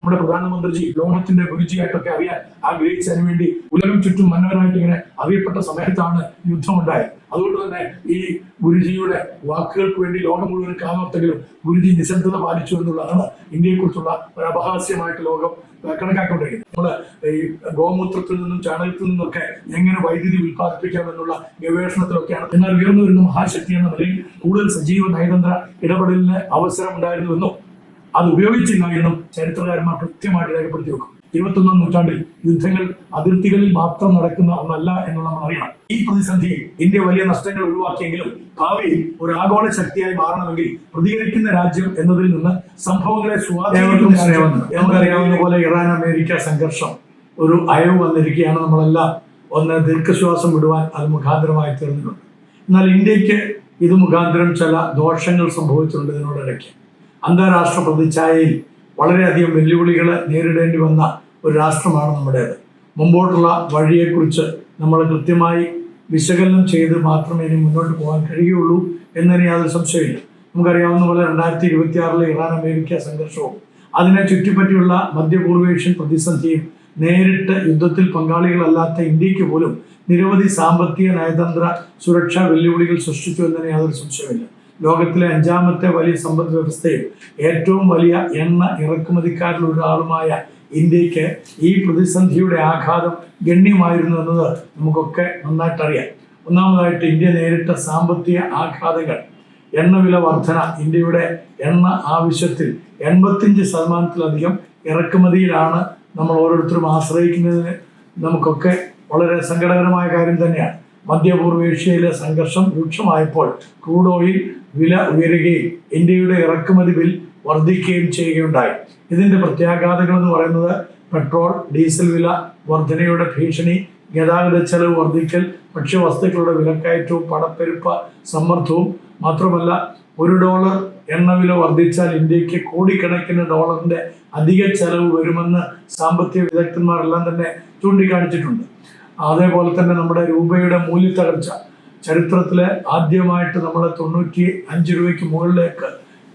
നമ്മുടെ പ്രധാനമന്ത്രി ലോകത്തിന്റെ ഗുരുജിയായിട്ടൊക്കെ അറിയാൻ ആഗ്രഹിച്ചതിന് വേണ്ടി ഉലകം ചുറ്റും മന്നവരായിട്ട് ഇങ്ങനെ അറിയപ്പെട്ട സമയത്താണ് യുദ്ധമുണ്ടായത്. അതുകൊണ്ട് തന്നെ ഈ ഗുരുജിയുടെ വാക്കുകൾക്ക് വേണ്ടി ലോകം മുഴുവൻ കാലത്തെങ്കിലും ഗുരുജി നിശബ്ദത പാലിച്ചു എന്നുള്ളതാണ് ഇന്ത്യയെക്കുറിച്ചുള്ള ഒരു അപഹാസ്യമായിട്ട് ലോകം കണക്കാക്കൊണ്ടിരിക്കുന്നത്. നമ്മള് ഈ ഗോമൂത്രത്തിൽ നിന്നും ചാണകത്തിൽ നിന്നൊക്കെ എങ്ങനെ വൈദ്യുതി ഉൽപ്പാദിപ്പിക്കാമെന്നുള്ള ഗവേഷണത്തിലൊക്കെയാണ്. എന്നാൽ ഉയർന്നു വരുന്ന മഹാശക്തി എന്ന നിലയിൽ കൂടുതൽ സജീവ നയതന്ത്ര ഇടപെടലിന് അവസരം ഉണ്ടായിരുന്നുവെന്നും അത് ഉപയോഗിച്ചില്ല എന്നും ചരിത്രകാരന്മാർ കൃത്യമായിട്ട് രേഖപ്പെടുത്തി വെക്കും. 21ാം നൂറ്റാണ്ടിൽ യുദ്ധങ്ങൾ അതിർത്തികളിൽ മാത്രം നടക്കുന്ന ഒന്നല്ല എന്ന് നമ്മൾ അറിയണം. ഈ പ്രതിസന്ധിയിൽ ഇന്ത്യ വലിയ നഷ്ടങ്ങൾ ഒഴിവാക്കിയെങ്കിലും ഭാവിയിൽ ഒരു ആഗോള ശക്തിയായി മാറണമെങ്കിൽ പ്രതികരിക്കുന്ന രാജ്യം എന്നതിൽ നിന്ന് സംഭവങ്ങളെ നമുക്കറിയാവുന്ന പോലെ ഇറാൻ അമേരിക്ക സംഘർഷം ഒരു അയവ് വന്നിരിക്കുകയാണ്. നമ്മളെല്ലാം ഒന്ന് ദീർഘശ്വാസം വിടുവാൻ അത് മുഖാന്തരമായി തീർന്നിട്ടുണ്ട്. എന്നാൽ ഇന്ത്യക്ക് ഇത് മുഖാന്തരം ചില ദോഷങ്ങൾ സംഭവിച്ചിട്ടുണ്ട്. ഇതിനോടിടയ്ക്ക് അന്താരാഷ്ട്ര പ്രതിച്ഛായയിൽ വളരെയധികം വെല്ലുവിളികൾ നേരിടേണ്ടി വന്ന ഒരു രാഷ്ട്രമാണ് നമ്മുടേത്. മുമ്പോട്ടുള്ള വഴിയെക്കുറിച്ച് നമ്മൾ കൃത്യമായി വിശകലനം ചെയ്ത് മാത്രമേ ഇനി മുന്നോട്ട് പോകാൻ കഴിയുള്ളൂ എന്നതിന് യാതൊരു സംശയമില്ല. നമുക്കറിയാവുന്ന പോലെ 2026 ഇറാൻ അമേരിക്ക സംഘർഷവും അതിനെ ചുറ്റിപ്പറ്റിയുള്ള മധ്യപൂർവേഷ്യൻ പ്രതിസന്ധിയും നേരിട്ട് യുദ്ധത്തിൽ പങ്കാളികളല്ലാത്ത ഇന്ത്യക്ക് പോലും നിരവധി സാമ്പത്തിക നയതന്ത്ര സുരക്ഷാ വെല്ലുവിളികൾ സൃഷ്ടിച്ചു എന്നതിന് യാതൊരു സംശയമില്ല. ലോകത്തിലെ 5ാമത്തെ വലിയ സമ്പദ് വ്യവസ്ഥയും ഏറ്റവും വലിയ എണ്ണ ഇറക്കുമതിക്കാരിൽ ഒരാളുമായ ഇന്ത്യക്ക് ഈ പ്രതിസന്ധിയുടെ ആഘാതം ഗണ്യമായിരുന്നു എന്നത് നമുക്കൊക്കെ നന്നായിട്ടറിയാം. ഒന്നാമതായിട്ട് ഇന്ത്യ നേരിട്ട സാമ്പത്തിക ആഘാതങ്ങൾ. എണ്ണവില വർധന. ഇന്ത്യയുടെ എണ്ണ ആവശ്യത്തിൽ 85% ഇറക്കുമതിയിലാണ് നമ്മൾ ഓരോരുത്തരും ആശ്രയിക്കുന്നതിന് നമുക്കൊക്കെ വളരെ സങ്കടകരമായ കാര്യം തന്നെയാണ്. മധ്യപൂർവേഷ്യയിലെ സംഘർഷം രൂക്ഷമായപ്പോൾ ക്രൂഡ് ഓയിൽ വില ഉയരുകയും ഇന്ത്യയുടെ ഇറക്കുമതി ബിൽ വർദ്ധിക്കുകയും ചെയ്യുകയുണ്ടായി. ഇതിന്റെ പ്രത്യാഘാതങ്ങൾ എന്ന് പറയുന്നത് പെട്രോൾ, ഡീസൽ വില വർധനയുടെ ഭീഷണി, ഗതാഗത ചെലവ് വർദ്ധിക്കൽ, ഭക്ഷ്യവസ്തുക്കളുടെ വിലക്കയറ്റവും പണപ്പെരുപ്പ സമ്മർദ്ദവും. മാത്രമല്ല, $1 എണ്ണവില വർദ്ധിച്ചാൽ ഇന്ത്യക്ക് കോടിക്കണക്കിന് ഡോളറിന്റെ അധിക ചെലവ് വരുമെന്ന് സാമ്പത്തിക വിദഗ്ധന്മാരെല്ലാം തന്നെ ചൂണ്ടിക്കാണിച്ചിട്ടുണ്ട്. അതേപോലെ തന്നെ നമ്മുടെ രൂപയുടെ മൂല്യത്തകർച്ച. ചരിത്രത്തിലെ ആദ്യമായിട്ട് നമ്മൾ 95 രൂപയ്ക്ക് മുകളിലേക്ക്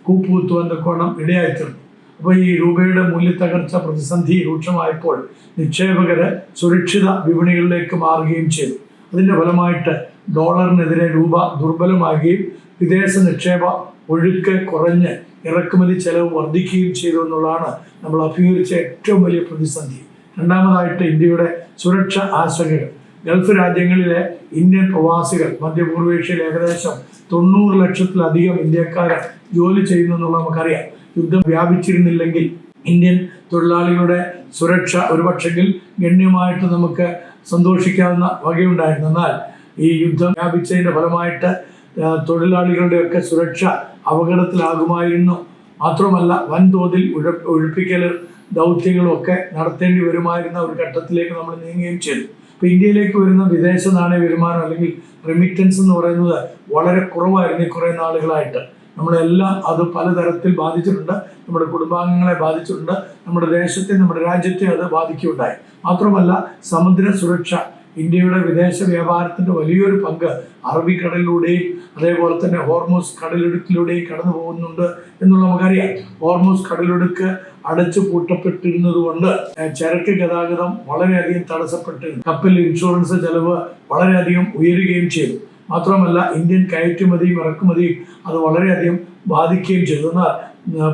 കൂപ്പുകുത്തുവാൻ തക്കോണം ഇടയായിത്തീർന്നു. അപ്പോൾ ഈ രൂപയുടെ മൂല്യത്തകർച്ച പ്രതിസന്ധി രൂക്ഷമായപ്പോൾ നിക്ഷേപകര് സുരക്ഷിത വിപണികളിലേക്ക് മാറുകയും ചെയ്തു. അതിന്റെ ഫലമായിട്ട് ഡോളറിനെതിരെ രൂപ ദുർബലമാകുകയും വിദേശ നിക്ഷേപ ഒഴുക്ക് കുറഞ്ഞ് ഇറക്കുമതി ചെലവ് വർദ്ധിക്കുകയും ചെയ്തു എന്നുള്ളതാണ് നമ്മൾ അഭിമുഖീകരിച്ച ഏറ്റവും വലിയ പ്രതിസന്ധി. രണ്ടാമതായിട്ട് ഇന്ത്യയുടെ സുരക്ഷ ആശങ്കകൾ. ഗൾഫ് രാജ്യങ്ങളിലെ ഇന്ത്യൻ പ്രവാസികൾ മധ്യപൂർവേഷ്യയിൽ ഏകദേശം 90 ലക്ഷത്തിലധികം ഇന്ത്യക്കാരെ ജോലി ചെയ്യുന്നു എന്നുള്ളത് നമുക്കറിയാം. യുദ്ധം വ്യാപിച്ചിരുന്നില്ലെങ്കിൽ ഇന്ത്യൻ തൊഴിലാളികളുടെ സുരക്ഷ ഒരുപക്ഷെങ്കിൽ ഗണ്യമായിട്ട് നമുക്ക് സന്തോഷിക്കാവുന്ന വകയുണ്ടായിരുന്നു. എന്നാൽ ഈ യുദ്ധം വ്യാപിച്ചതിൻ്റെ ഫലമായിട്ട് തൊഴിലാളികളുടെയൊക്കെ സുരക്ഷ അപകടത്തിലാകുമായിരുന്നു. മാത്രമല്ല, വൻതോതിൽ ഒഴിപ്പിക്കൽ ദൗത്യങ്ങളും ഒക്കെ നടത്തേണ്ടി വരുമായിരുന്ന ഒരു ഘട്ടത്തിലേക്ക് നമ്മൾ നീങ്ങുകയും ചെയ്തു. ഇപ്പം ഇന്ത്യയിലേക്ക് വരുന്ന വിദേശ നാണയ വരുമാനം അല്ലെങ്കിൽ റെമിറ്റൻസ് എന്ന് പറയുന്നത് വളരെ കുറവായിരുന്നു ഈ കുറേ നാളുകളായിട്ട്. നമ്മളെല്ലാം അത് പലതരത്തിൽ ബാധിച്ചിട്ടുണ്ട്. നമ്മുടെ കുടുംബാംഗങ്ങളെ ബാധിച്ചിട്ടുണ്ട്. നമ്മുടെ ദേശത്തെ, നമ്മുടെ രാജ്യത്തെ അത് ബാധിക്കുകയുണ്ടായി. മാത്രമല്ല, സമുദ്ര സുരക്ഷ. ഇന്ത്യയുടെ വിദേശ വ്യാപാരത്തിന്റെ വലിയൊരു പങ്ക് അറബിക്കടലിലൂടെയും അതേപോലെ തന്നെ ഹോർമൂസ് കടലിടുക്കിലൂടെയും കടന്നു പോകുന്നുണ്ട് എന്നുള്ള നമുക്കറിയാം. ഹോർമൂസ് കടലിടുക്ക് അടച്ചു പൂട്ടപ്പെട്ടിരുന്നത് കൊണ്ട് ചരക്ക് ഗതാഗതം വളരെയധികം തടസ്സപ്പെട്ടിരുന്നു. കപ്പൽ ഇൻഷുറൻസ് ചെലവ് വളരെയധികം ഉയരുകയും ചെയ്തു. മാത്രമല്ല, ഇന്ത്യൻ കയറ്റുമതിയും ഇറക്കുമതിയും അത് വളരെയധികം ബാധിക്കുകയും ചെയ്തു. എന്നാൽ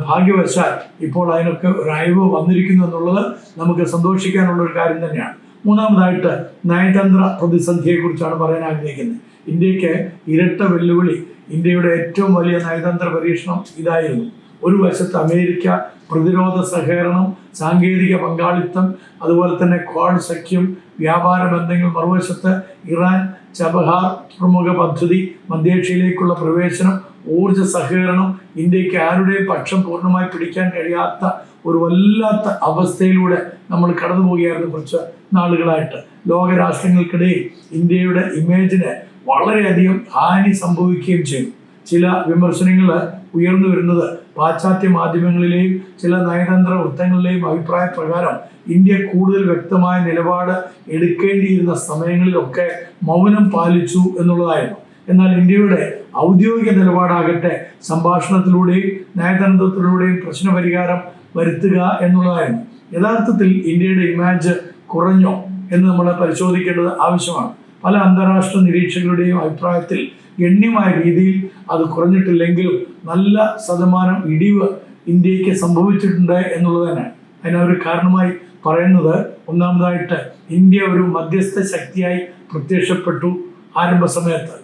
ഭാഗ്യവശാൽ ഇപ്പോൾ അതിനൊക്കെ ഒരു അയവ് വന്നിരിക്കുന്നു എന്നുള്ളത് നമുക്ക് സന്തോഷിക്കാനുള്ള ഒരു കാര്യം തന്നെയാണ്. മൂന്നാമതായിട്ട് നയതന്ത്ര പ്രതിസന്ധിയെക്കുറിച്ചാണ് പറയാൻ ആഗ്രഹിക്കുന്നത്. ഇന്ത്യക്ക് ഇരട്ട വെല്ലുവിളി. ഇന്ത്യയുടെ ഏറ്റവും വലിയ നയതന്ത്ര പരീക്ഷണം ഇതായിരുന്നു. ഒരു വശത്ത് അമേരിക്ക പ്രതിരോധ സഹകരണം, സാങ്കേതിക പങ്കാളിത്തം, അതുപോലെ തന്നെ ക്വാഡ് സഖ്യം, വ്യാപാര ബന്ധങ്ങൾ. മറുവശത്ത് ഇറാൻ ചബഹാർ പ്രമുഖ പദ്ധതി, മധ്യേഷ്യയിലേക്കുള്ള പ്രവേശനം, ഊർജ സഹകരണം. ഇന്ത്യക്ക് ആരുടെയും പക്ഷം പൂർണ്ണമായി പിടിക്കാൻ കഴിയാത്ത ഒരു വല്ലാത്ത അവസ്ഥയിലൂടെ നമ്മൾ കടന്നു പോവുകയായിരുന്നു കുറച്ച് നാളുകളായിട്ട്. ലോകരാഷ്ട്രങ്ങൾക്കിടയിൽ ഇന്ത്യയുടെ ഇമേജിന് വളരെയധികം ഹാനി സംഭവിക്കുകയും ചെയ്തു. ചില വിമർശനങ്ങൾ ഉയർന്നു വരുന്നത് പാശ്ചാത്യ മാധ്യമങ്ങളിലെയും ചില നയതന്ത്ര വൃത്തങ്ങളിലെയും അഭിപ്രായ പ്രകാരം ഇന്ത്യ കൂടുതൽ വ്യക്തമായ നിലപാട് എടുക്കേണ്ടിയിരുന്ന സമയങ്ങളിലൊക്കെ മൗനം പാലിച്ചു എന്നുള്ളതായിരുന്നു. എന്നാൽ ഇന്ത്യയുടെ ഔദ്യോഗിക നിലപാടാകട്ടെ സംഭാഷണത്തിലൂടെയും നയതന്ത്രത്തിലൂടെയും പ്രശ്നപരിഹാരം വരുത്തുക എന്നുള്ളതായിരുന്നു. യഥാർത്ഥത്തിൽ ഇന്ത്യയുടെ ഇമേജ് കുറഞ്ഞോ എന്ന് നമ്മൾ പരിശോധിക്കേണ്ടത് ആവശ്യമാണ്. പല അന്താരാഷ്ട്ര നിരീക്ഷകരുടെയും അഭിപ്രായത്തിൽ ഗണ്യമായ രീതിയിൽ അത് കുറഞ്ഞിട്ടില്ലെങ്കിലും നല്ല ശതമാനം ഇടിവ് ഇന്ത്യക്ക് സംഭവിച്ചിട്ടുണ്ട് എന്നുള്ളത് തന്നെയാണ്. അതിനൊരു കാരണമായി പറയുന്നത്, ഒന്നാമതായിട്ട് ഇന്ത്യ ഒരു മധ്യസ്ഥ ശക്തിയായി പ്രത്യക്ഷപ്പെട്ടു. ആരംഭ സമയത്ത്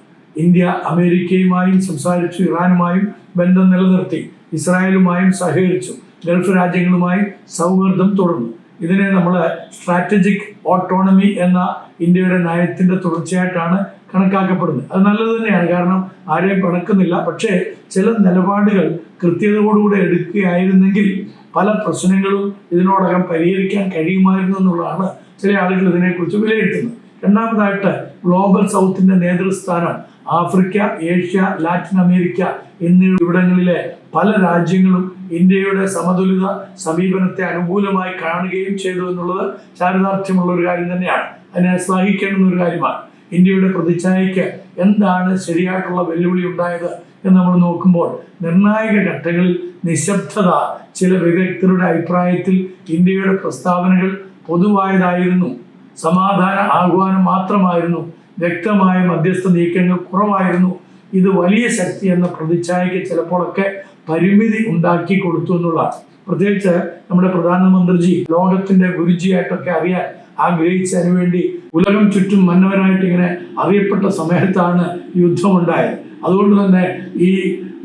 ഇന്ത്യ അമേരിക്കയുമായും സംസാരിച്ചു, ഇറാനുമായും ബന്ധം നിലനിർത്തി, ഇസ്രായേലുമായും സഹകരിച്ചു, ഗൾഫ് രാജ്യങ്ങളുമായി സൗഹൃദം തുടർന്നു. ഇതിനെ നമ്മൾ സ്ട്രാറ്റജിക് ഓട്ടോണമി എന്ന ഇന്ത്യയുടെ നയത്തിന്റെ തുടർച്ചയായിട്ടാണ് കണക്കാക്കപ്പെടുന്നത്. അത് നല്ലത് തന്നെയാണ്, കാരണം ആരെയും പിണക്കുന്നില്ല. പക്ഷേ ചില നിലപാടുകൾ കൃത്യതയോടുകൂടെ എടുക്കുകയായിരുന്നെങ്കിൽ പല പ്രശ്നങ്ങളും ഇതിനോടകം പരിഹരിക്കാൻ കഴിയുമായിരുന്നു എന്നുള്ളതാണ് ചില ആളുകൾ ഇതിനെക്കുറിച്ച് വിലയിരുത്തുന്നത്. രണ്ടാമതായിട്ട് ഗ്ലോബൽ സൗത്തിന്റെ നേതൃസ്ഥാനം ആഫ്രിക്ക, ഏഷ്യ, ലാറ്റിൻ അമേരിക്ക എന്നീ ഇവിടങ്ങളിലെ പല രാജ്യങ്ങളും ഇന്ത്യയുടെ സമതുലിത സമീപനത്തെ അനുകൂലമായി കാണുകയും ചെയ്തു എന്നുള്ളത് ചാരിതാർത്ഥ്യമുള്ള ഒരു കാര്യം തന്നെയാണ്. അതിനെ ശ്ലാഘിക്കേണ്ടുന്ന ഒരു കാര്യമാണ്. ഇന്ത്യയുടെ പ്രതിച്ഛായയ്ക്ക് എന്താണ് ശരിയായിട്ടുള്ള വെല്ലുവിളി ഉണ്ടായത് എന്ന് നമ്മൾ നോക്കുമ്പോൾ നിർണായക ഘട്ടങ്ങളിൽ നിശബ്ദത ചില വിദഗ്ധരുടെ അഭിപ്രായത്തിൽ ഇന്ത്യയുടെ പ്രസ്താവനകൾ പൊതുവായതായിരുന്നു. സമാധാന ആഹ്വാനം മാത്രമായിരുന്നു. വ്യക്തമായ മധ്യസ്ഥ നീക്കങ്ങൾ കുറവായിരുന്നു. ഇത് വലിയ ശക്തി എന്ന പ്രതിച്ഛായയ്ക്ക് ചിലപ്പോഴൊക്കെ പരിമിതി ഉണ്ടാക്കി കൊടുത്തു എന്നുള്ളതാണ്. പ്രത്യേകിച്ച് നമ്മുടെ പ്രധാനമന്ത്രിജി ലോകത്തിന്റെ ഗുരുജിയായിട്ടൊക്കെ അറിയാൻ ആഗ്രഹിച്ചതിനു വേണ്ടി ഉലകം ചുറ്റും മന്നവനായിട്ട് ഇങ്ങനെ അറിയപ്പെട്ട സമയത്താണ് യുദ്ധമുണ്ടായത്. അതുകൊണ്ട് തന്നെ ഈ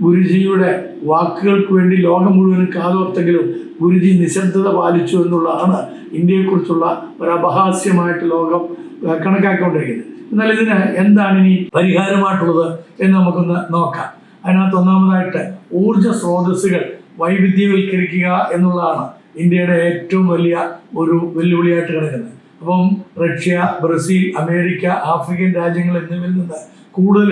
ഗുരുജിയുടെ വാക്കുകൾക്ക് വേണ്ടി ലോകം മുഴുവനും കാതോർത്തെങ്കിലും ഗുരുജി നിശബ്ദത പാലിച്ചു എന്നുള്ളതാണ് ഇന്ത്യയെക്കുറിച്ചുള്ള ഒരു അപഹാസ്യമായിട്ട് ലോകം കണക്കാക്കിക്കൊണ്ടിരിക്കുന്നത്. എന്നാൽ ഇതിന് എന്താണ് ഇനി പരിഹാരമായിട്ടുള്ളത് എന്ന് നമുക്കൊന്ന് നോക്കാം. അതിനകത്ത് ഒന്നാമതായിട്ട് ഊർജ സ്രോതസ്സുകൾ വൈവിധ്യവൽക്കരിക്കുക എന്നുള്ളതാണ് ഇന്ത്യയുടെ ഏറ്റവും വലിയ ഒരു വെല്ലുവിളിയായിട്ട് കിടക്കുന്നത്. അപ്പം റഷ്യ, ബ്രസീൽ, അമേരിക്ക, ആഫ്രിക്കൻ രാജ്യങ്ങൾ എന്നിവയിൽ നിന്ന് കൂടുതൽ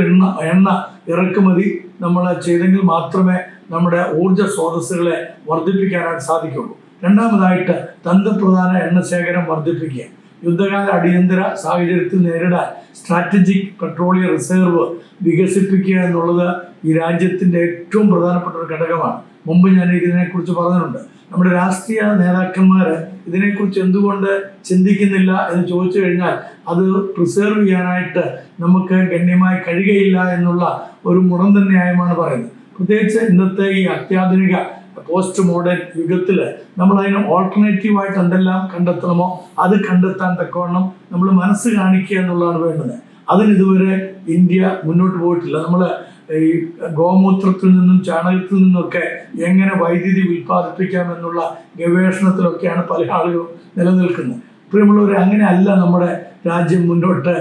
എണ്ണ ഇറക്കുമതി നമ്മൾ ചെയ്തെങ്കിൽ മാത്രമേ നമ്മുടെ ഊർജ സ്രോതസ്സുകളെ വർദ്ധിപ്പിക്കാനായിട്ട് സാധിക്കുള്ളൂ. രണ്ടാമതായിട്ട് തന്ത്രപ്രധാന എണ്ണ ശേഖരം വർദ്ധിപ്പിക്കുക. യുദ്ധകാല അടിയന്തര സാഹചര്യത്തിൽ നേരിടാൻ സ്ട്രാറ്റജിക് പെട്രോളിയം റിസർവ് വികസിപ്പിക്കുക എന്നുള്ളത് ഈ രാജ്യത്തിൻ്റെ ഏറ്റവും പ്രധാനപ്പെട്ട ഒരു ഘടകമാണ്. മുമ്പ് ഞാൻ ഇതിനെക്കുറിച്ച് പറഞ്ഞിട്ടുണ്ട്. നമ്മുടെ രാഷ്ട്രീയ നേതാക്കന്മാർ ഇതിനെക്കുറിച്ച് എന്തുകൊണ്ട് ചിന്തിക്കുന്നില്ല എന്ന് ചോദിച്ചു കഴിഞ്ഞാൽ അത് പ്രിസർവ് ചെയ്യാനായിട്ട് നമുക്ക് ഗണ്യമായി കഴിയുകയില്ല എന്നുള്ള ഒരു മുടന്ത ന്യായമാണ് പറയുന്നത്. പ്രത്യേകിച്ച് ഇന്നത്തെ ഈ അത്യാധുനിക പോസ്റ്റ് മോഡേൺ യുഗത്തിൽ നമ്മൾ അതിന് ഓൾട്ടർനേറ്റീവായിട്ട് എന്തെല്ലാം കണ്ടെത്തണമോ അത് കണ്ടെത്താൻ തക്കവണ്ണം നമ്മൾ മനസ്സ് കാണിക്കുക എന്നുള്ളതാണ് വേണ്ടത്. അതിനിതുവരെ ഇന്ത്യ മുന്നോട്ട് പോയിട്ടില്ല. നമ്മൾ ഈ ഗോമൂത്രത്തിൽ നിന്നും ചാണകത്തിൽ നിന്നൊക്കെ എങ്ങനെ വൈദ്യുതി ഉൽപ്പാദിപ്പിക്കാമെന്നുള്ള ഗവേഷണത്തിലൊക്കെയാണ് പല ആളുകളും നിലനിൽക്കുന്നത്. പ്രിയമുള്ളവർ, അങ്ങനെ അല്ല നമ്മുടെ രാജ്യം മുന്നോട്ട്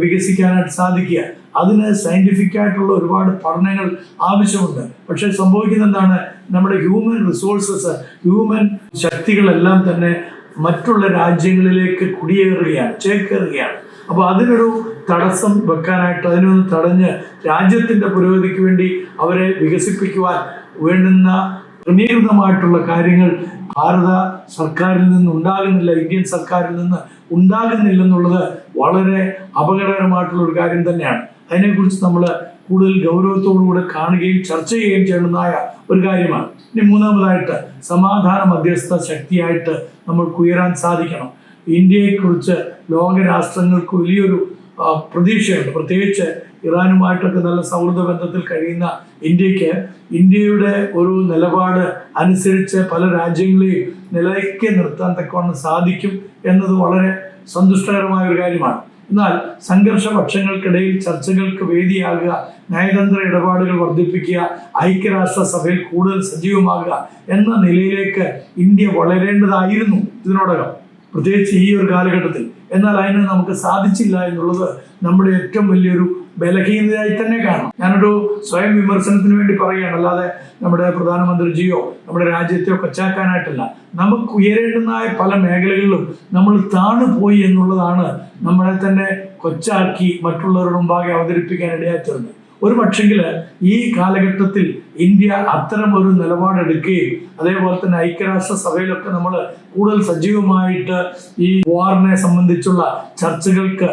വികസിക്കാനായിട്ട് സാധിക്കുക. അതിന് സയൻറ്റിഫിക് ആയിട്ടുള്ള ഒരുപാട് പഠനങ്ങൾ ആവശ്യമുണ്ട്. പക്ഷെ സംഭവിക്കുന്ന എന്താണ്, നമ്മുടെ ഹ്യൂമൻ റിസോഴ്സസ്, ഹ്യൂമൻ ശക്തികളെല്ലാം തന്നെ മറ്റുള്ള രാജ്യങ്ങളിലേക്ക് കുടിയേറുകയാണ്, ചേക്കേറുകയാണ്. അപ്പോൾ അതിനൊരു തടസ്സം വെക്കാനായിട്ട്, അതിനൊന്ന് തടഞ്ഞ് രാജ്യത്തിൻ്റെ പുരോഗതിക്ക് വേണ്ടി അവരെ വികസിപ്പിക്കുവാൻ വേണ്ടുന്ന ക്രമീകൃതമായിട്ടുള്ള കാര്യങ്ങൾ ഭാരത സർക്കാരിൽ നിന്ന് ഉണ്ടാകുന്നില്ല, ഇന്ത്യൻ സർക്കാരിൽ നിന്ന് ഉണ്ടാകുന്നില്ലെന്നുള്ളത് വളരെ അപകടകരമായിട്ടുള്ള ഒരു കാര്യം തന്നെയാണ്. അതിനെക്കുറിച്ച് നമ്മൾ കൂടുതൽ ഗൗരവത്തോടുകൂടെ കാണുകയും ചർച്ച ചെയ്യുകയും ചെയ്യുന്നതായ ഒരു കാര്യമാണ്. ഇനി മൂന്നാമതായിട്ട് സമാധാന മധ്യസ്ഥ ശക്തിയായിട്ട് നമ്മൾക്ക് ഉയരാൻ സാധിക്കണം. ഇന്ത്യയെക്കുറിച്ച് ലോകരാഷ്ട്രങ്ങൾക്ക് വലിയൊരു പ്രതീക്ഷയുണ്ട്. പ്രത്യേകിച്ച് ഇറാനുമായിട്ടൊക്കെ നല്ല സൗഹൃദ ബന്ധത്തിൽ കഴിയുന്ന ഇന്ത്യക്ക് ഇന്ത്യയുടെ ഒരു നിലപാട് അനുസരിച്ച് പല രാജ്യങ്ങളെയും നിലയ്ക്ക് നിർത്താൻ തക്കവണ്ണം സാധിക്കും എന്നത് വളരെ സന്തുഷ്ടകരമായ ഒരു കാര്യമാണ്. എന്നാൽ സംഘർഷപക്ഷങ്ങൾക്കിടയിൽ ചർച്ചകൾക്ക് വേദിയാകുക, നയതന്ത്ര ഇടപാടുകൾ വർദ്ധിപ്പിക്കുക, ഐക്യരാഷ്ട്ര സഭയിൽ കൂടുതൽ സജീവമാകുക എന്ന നിലയിലേക്ക് ഇന്ത്യ വളരേണ്ടതായിരുന്നു ഇതിനോടകം, പ്രത്യേകിച്ച് ഈ ഒരു കാലഘട്ടത്തിൽ. എന്നാൽ അതിന് നമുക്ക് സാധിച്ചില്ല എന്നുള്ളത് നമ്മുടെ ഏറ്റവും വലിയൊരു ബലഹീനതയായി തന്നെ കാണാം. ഞാനൊരു സ്വയം വിമർശനത്തിന് വേണ്ടി പറയുകയാണ്, അല്ലാതെ നമ്മുടെ പ്രധാനമന്ത്രിജിയോ നമ്മുടെ രാജ്യത്തെയോ കൊച്ചാക്കാനായിട്ടല്ല. നമുക്ക് ഉയരേണ്ടുന്നതായ പല മേഖലകളിലും നമ്മൾ താണുപോയി എന്നുള്ളതാണ് നമ്മളെ തന്നെ കൊച്ചാക്കി മറ്റുള്ളവരുടെ മുമ്പാകെ അവതരിപ്പിക്കാൻ ഇടയായിത്തീർന്നത്. ഒരു പക്ഷെങ്കിൽ ഈ കാലഘട്ടത്തിൽ ഇന്ത്യ അത്തരം ഒരു നിലപാടെടുക്കുകയും അതേപോലെ തന്നെ ഐക്യരാഷ്ട്ര സഭയിലൊക്കെ നമ്മൾ കൂടുതൽ സജീവമായിട്ട് ഈ വാറിനെ സംബന്ധിച്ചുള്ള ചർച്ചകൾക്ക്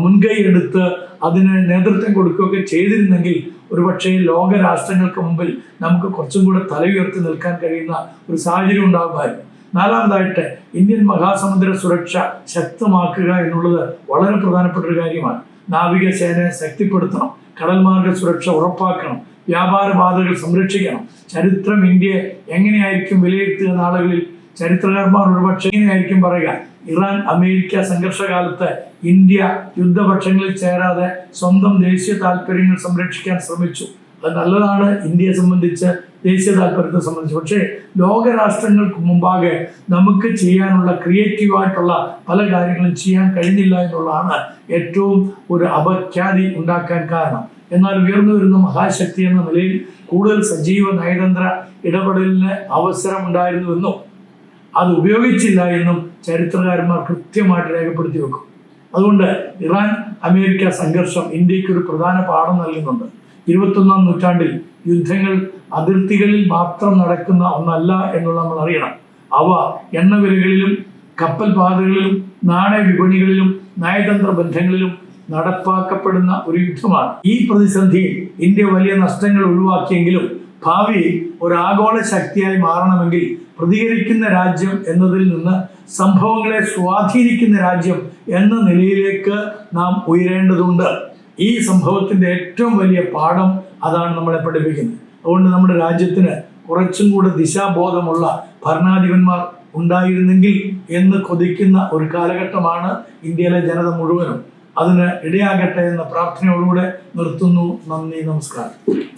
മുൻകൈ എടുത്ത് അതിന് നേതൃത്വം കൊടുക്കുകയൊക്കെ ചെയ്തിരുന്നെങ്കിൽ ഒരുപക്ഷെ ലോക രാഷ്ട്രങ്ങൾക്ക് മുമ്പിൽ നമുക്ക് കുറച്ചും കൂടെ തല ഉയർത്തി നിൽക്കാൻ കഴിയുന്ന ഒരു സാഹചര്യം ഉണ്ടാകുമായിരുന്നു. നാലാമതായിട്ട് ഇന്ത്യൻ മഹാസമുദ്ര സുരക്ഷ ശക്തമാക്കുക എന്നുള്ളത് വളരെ പ്രധാനപ്പെട്ട ഒരു കാര്യമാണ്. നാവികസേനയെ ശക്തിപ്പെടുത്തണം, കടൽമാർഗ സുരക്ഷ ഉറപ്പാക്കണം, വ്യാപാര പാതകൾ സംരക്ഷിക്കണം. ചരിത്രം ഇന്ത്യയെ എങ്ങനെയായിരിക്കും വിലയിരുത്തുക? നാളുകളിൽ ചരിത്രകാരന്മാർ ഒരുപക്ഷെ എങ്ങനെയായിരിക്കും പറയുക, ഇറാൻ അമേരിക്ക സംഘർഷകാലത്ത് ഇന്ത്യ യുദ്ധപക്ഷങ്ങളിൽ ചേരാതെ സ്വന്തം ദേശീയ താല്പര്യങ്ങൾ സംരക്ഷിക്കാൻ ശ്രമിച്ചു. അത് നല്ലതാണ് ഇന്ത്യയെ സംബന്ധിച്ച്, ദേശീയ താല്പര്യത്തെ സംബന്ധിച്ച്. പക്ഷേ ലോകരാഷ്ട്രങ്ങൾക്ക് മുമ്പാകെ നമുക്ക് ചെയ്യാനുള്ള ക്രിയേറ്റീവായിട്ടുള്ള പല കാര്യങ്ങളും ചെയ്യാൻ കഴിഞ്ഞില്ല എന്നുള്ളതാണ് ഏറ്റവും ഒരു അപഖ്യാതി ഉണ്ടാക്കാൻ കാരണം. എന്നാൽ ഉയർന്നു വരുന്ന മഹാശക്തി എന്ന നിലയിൽ കൂടുതൽ സജീവ നയതന്ത്ര ഇടപെടലിന് അവസരം ഉണ്ടായിരുന്നുവെന്നും അത് ഉപയോഗിച്ചില്ല എന്നും ചരിത്രകാരന്മാർ കൃത്യമായിട്ട് രേഖപ്പെടുത്തി വെക്കും. അതുകൊണ്ട് ഇറാൻ അമേരിക്ക സംഘർഷം ഇന്ത്യക്ക് ഒരു പ്രധാന പാഠം നൽകുന്നുണ്ട്. 21-ാം നൂറ്റാണ്ടിൽ യുദ്ധങ്ങൾ അതിർത്തികളിൽ മാത്രം നടക്കുന്ന ഒന്നല്ല എന്നുള്ള നമ്മൾ അറിയണം. അവ എണ്ണവിലകളിലും കപ്പൽ പാതകളിലും നാണയ വിപണികളിലും നയതന്ത്ര ബന്ധങ്ങളിലും നടപ്പാക്കപ്പെടുന്ന ഒരു യുദ്ധമാണ്. ഈ പ്രതിസന്ധിയിൽ ഇന്ത്യ വലിയ നഷ്ടങ്ങൾ ഒഴിവാക്കിയെങ്കിലും ഭാവിയിൽ ഒരു ആഗോള ശക്തിയായി മാറണമെങ്കിൽ പ്രതികരിക്കുന്ന രാജ്യം എന്നതിൽ നിന്ന് സംഭവങ്ങളെ സ്വാധീനിക്കുന്ന രാജ്യം എന്ന നിലയിലേക്ക് നാം ഉയരേണ്ടതുണ്ട്. ഈ സംഭവത്തിന്റെ ഏറ്റവും വലിയ പാഠം അതാണ് നമ്മളെ പഠിപ്പിക്കുന്നത്. അതുകൊണ്ട് നമ്മുടെ രാജ്യത്തിന് കുറച്ചും കൂടെ ദിശാബോധമുള്ള ഭരണാധിപന്മാർ ഉണ്ടായിരുന്നെങ്കിൽ എന്ന് കൊതിക്കുന്ന ഒരു കാലഘട്ടമാണ് ഇന്ത്യയിലെ ജനത മുഴുവനും. അതിന് ഇടയാകട്ടെ എന്ന പ്രാർത്ഥനയോടുകൂടെ നിർത്തുന്നു. നന്ദി, നമസ്കാരം.